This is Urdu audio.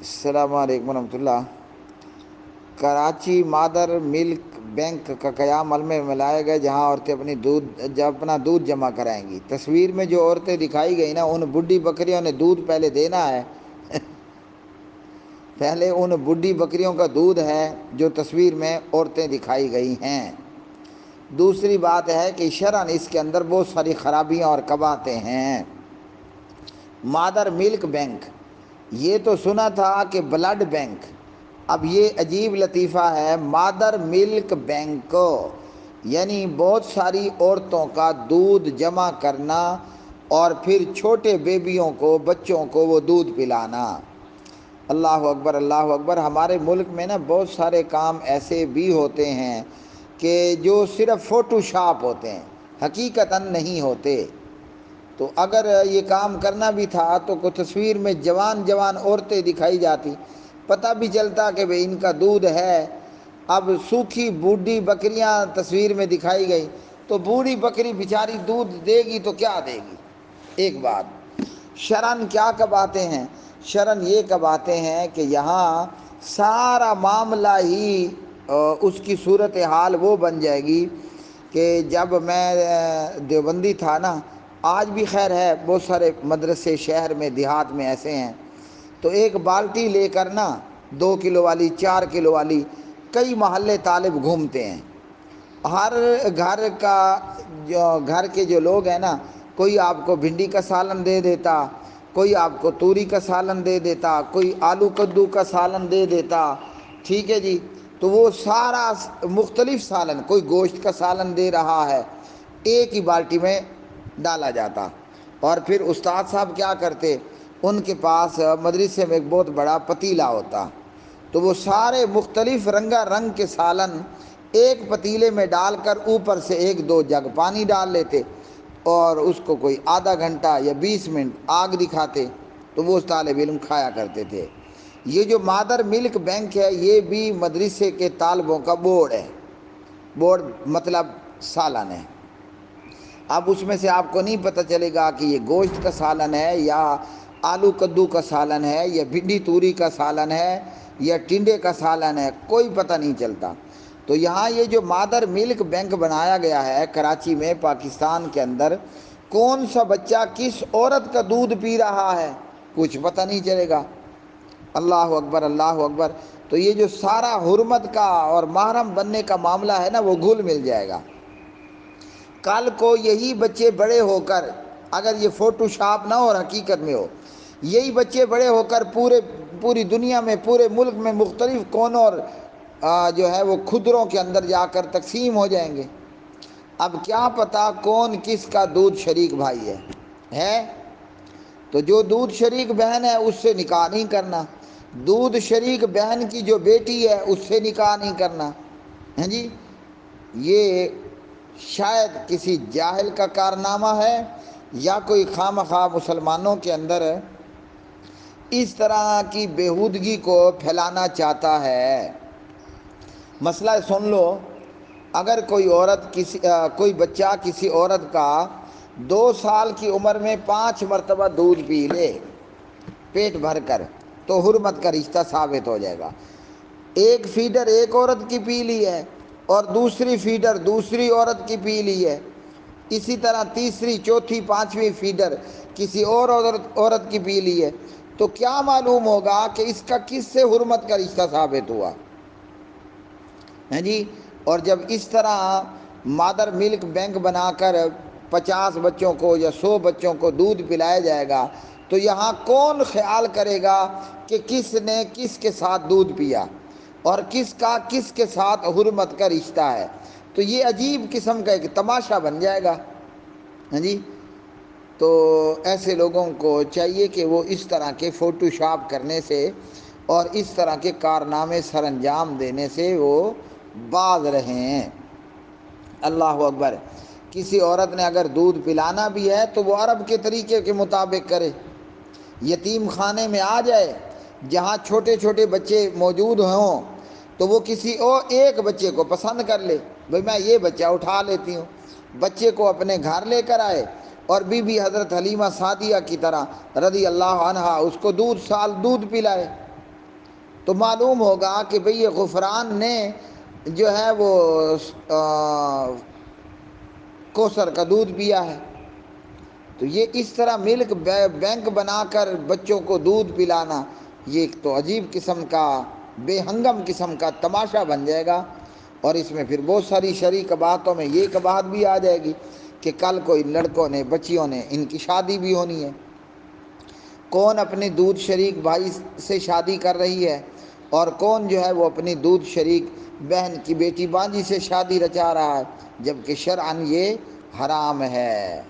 السلام علیکم ورحمۃ اللہ۔ کراچی مادر ملک بینک کا قیام عمل میں لایا گیا، جہاں عورتیں اپنا دودھ جمع کرائیں گی۔ تصویر میں جو عورتیں دکھائی گئی نا، ان بڈھی بکریوں نے دودھ پہلے دینا ہے پہلے ان بڈھی بکریوں کا دودھ ہے جو تصویر میں عورتیں دکھائی گئی ہیں۔ دوسری بات ہے کہ شرعاً اس کے اندر بہت ساری خرابیاں اور قباحتیں ہیں۔ مادر ملک بینک، یہ تو سنا تھا کہ بلڈ بینک، اب یہ عجیب لطیفہ ہے، مادر ملک بینک، یعنی بہت ساری عورتوں کا دودھ جمع کرنا اور پھر چھوٹے بیبیوں کو، بچوں کو وہ دودھ پلانا۔ اللہ اکبر، اللہ اکبر۔ ہمارے ملک میں نا بہت سارے کام ایسے بھی ہوتے ہیں کہ جو صرف فوٹو شاپ ہوتے ہیں، حقیقتاً نہیں ہوتے۔ تو اگر یہ کام کرنا بھی تھا تو کوئی تصویر میں جوان جوان عورتیں دکھائی جاتی، پتہ بھی چلتا کہ بھئی ان کا دودھ ہے۔ اب سوکھی بوڑھی بکریاں تصویر میں دکھائی گئی تو بوڑھی بکری بیچاری دودھ دے گی تو کیا دے گی؟ ایک بات۔ شرعاً کیا قباحتیں ہیں؟ شرعاً یہ قباحتیں ہیں کہ یہاں سارا معاملہ ہی اس کی صورتحال وہ بن جائے گی کہ جب میں دیوبندی تھا نا، آج بھی خیر ہے، بہت سارے مدرسے شہر میں دیہات میں ایسے ہیں، تو ایک بالٹی لے کر نا 2 کلو والی، 4 کلو والی، کئی محلے طالب گھومتے ہیں۔ ہر گھر کے جو لوگ ہیں نا، کوئی آپ کو بھنڈی کا سالن دے دیتا، کوئی آپ کو توری کا سالن دے دیتا، کوئی آلو کدو کا سالن دے دیتا، ٹھیک ہے جی۔ تو وہ سارا مختلف سالن، کوئی گوشت کا سالن دے رہا ہے، ایک ہی بالٹی میں ڈالا جاتا۔ اور پھر استاد صاحب کیا کرتے، ان کے پاس مدرسے میں ایک بہت بڑا پتیلا ہوتا، تو وہ سارے مختلف رنگا رنگ کے سالن ایک پتیلے میں ڈال کر اوپر سے 1-2 جگ پانی ڈال لیتے، اور اس کو کوئی آدھا گھنٹہ یا 20 منٹ آگ دکھاتے، تو وہ طالب علم کھایا کرتے تھے۔ یہ جو مادر ملک بینک ہے، یہ بھی مدرسے کے طالبوں کا بورڈ ہے۔ بورڈ مطلب سالن ہے۔ اب اس میں سے آپ کو نہیں پتہ چلے گا کہ یہ گوشت کا سالن ہے یا آلو کدو کا سالن ہے یا بھنڈی توری کا سالن ہے یا ٹنڈے کا سالن ہے، کوئی پتہ نہیں چلتا۔ تو یہاں یہ جو مادر ملک بینک بنایا گیا ہے کراچی میں، پاکستان کے اندر، کون سا بچہ کس عورت کا دودھ پی رہا ہے کچھ پتہ نہیں چلے گا۔ اللہ اکبر، اللہ اکبر۔ تو یہ جو سارا حرمت کا اور محرم بننے کا معاملہ ہے نا، وہ گھل مل جائے گا۔ کل کو یہی بچے بڑے ہو کر، اگر یہ فوٹو شاپ نہ ہو اور حقیقت میں ہو، یہی بچے بڑے ہو کر پوری دنیا میں، پورے ملک میں مختلف کونوں اور جو ہے وہ کھدروں کے اندر جا کر تقسیم ہو جائیں گے۔ اب کیا پتہ کون کس کا دودھ شریک بھائی ہے؟ تو جو دودھ شریک بہن ہے اس سے نکاح نہیں کرنا، دودھ شریک بہن کی جو بیٹی ہے اس سے نکاح نہیں کرنا، ہیں جی۔ یہ شاید کسی جاہل کا کارنامہ ہے یا کوئی خواہ مسلمانوں کے اندر اس طرح کی بےہودگی کو پھیلانا چاہتا ہے۔ مسئلہ سن لو، اگر کوئی بچہ کسی عورت کا 2 سال کی عمر میں 5 مرتبہ دودھ پی لے پیٹ بھر کر، تو حرمت کا رشتہ ثابت ہو جائے گا۔ ایک فیڈر ایک عورت کی پی لی ہے اور دوسری فیڈر دوسری عورت کی پی لی ہے، اسی طرح تیسری، چوتھی، 5ویں فیڈر کسی اور عورت کی پی لی ہے، تو کیا معلوم ہوگا کہ اس کا کس سے حرمت کا رشتہ ثابت ہوا ہے جی۔ اور جب اس طرح مادر ملک بینک بنا کر 50 بچوں کو یا 100 بچوں کو دودھ پلایا جائے گا، تو یہاں کون خیال کرے گا کہ کس نے کس کے ساتھ دودھ پیا اور کس کا کس کے ساتھ حرمت کا رشتہ ہے؟ تو یہ عجیب قسم کا ایک تماشا بن جائے گا، ہاں جی۔ تو ایسے لوگوں کو چاہیے کہ وہ اس طرح کے فوٹو شاپ کرنے سے اور اس طرح کے کارنامے سر انجام دینے سے وہ باز رہیں۔ اللہ اکبر۔ کسی عورت نے اگر دودھ پلانا بھی ہے تو وہ عرب کے طریقے کے مطابق کرے، یتیم خانے میں آ جائے جہاں چھوٹے چھوٹے بچے موجود ہوں، تو وہ کسی اور ایک بچے کو پسند کر لے، بھئی میں یہ بچہ اٹھا لیتی ہوں، بچے کو اپنے گھر لے کر آئے اور بی بی حضرت حلیمہ سعدیہ کی طرح رضی اللہ عنہا اس کو دودھ پلائے۔ تو معلوم ہوگا کہ بھئی یہ غفران نے جو ہے وہ کوثر کا دودھ پیا ہے۔ تو یہ اس طرح ملک بینک بنا کر بچوں کو دودھ پلانا، یہ ایک تو عجیب قسم کا بے ہنگم قسم کا تماشا بن جائے گا، اور اس میں پھر بہت ساری شرعی قباحتوں میں یہ قباحت بھی آ جائے گی کہ کل کوئی لڑکوں نے بچیوں نے ان کی شادی بھی ہونی ہے، کون اپنے دودھ شریک بھائی سے شادی کر رہی ہے اور کون جو ہے وہ اپنی دودھ شریک بہن کی بیٹی بانجی سے شادی رچا رہا ہے، جبکہ شرعاً یہ حرام ہے۔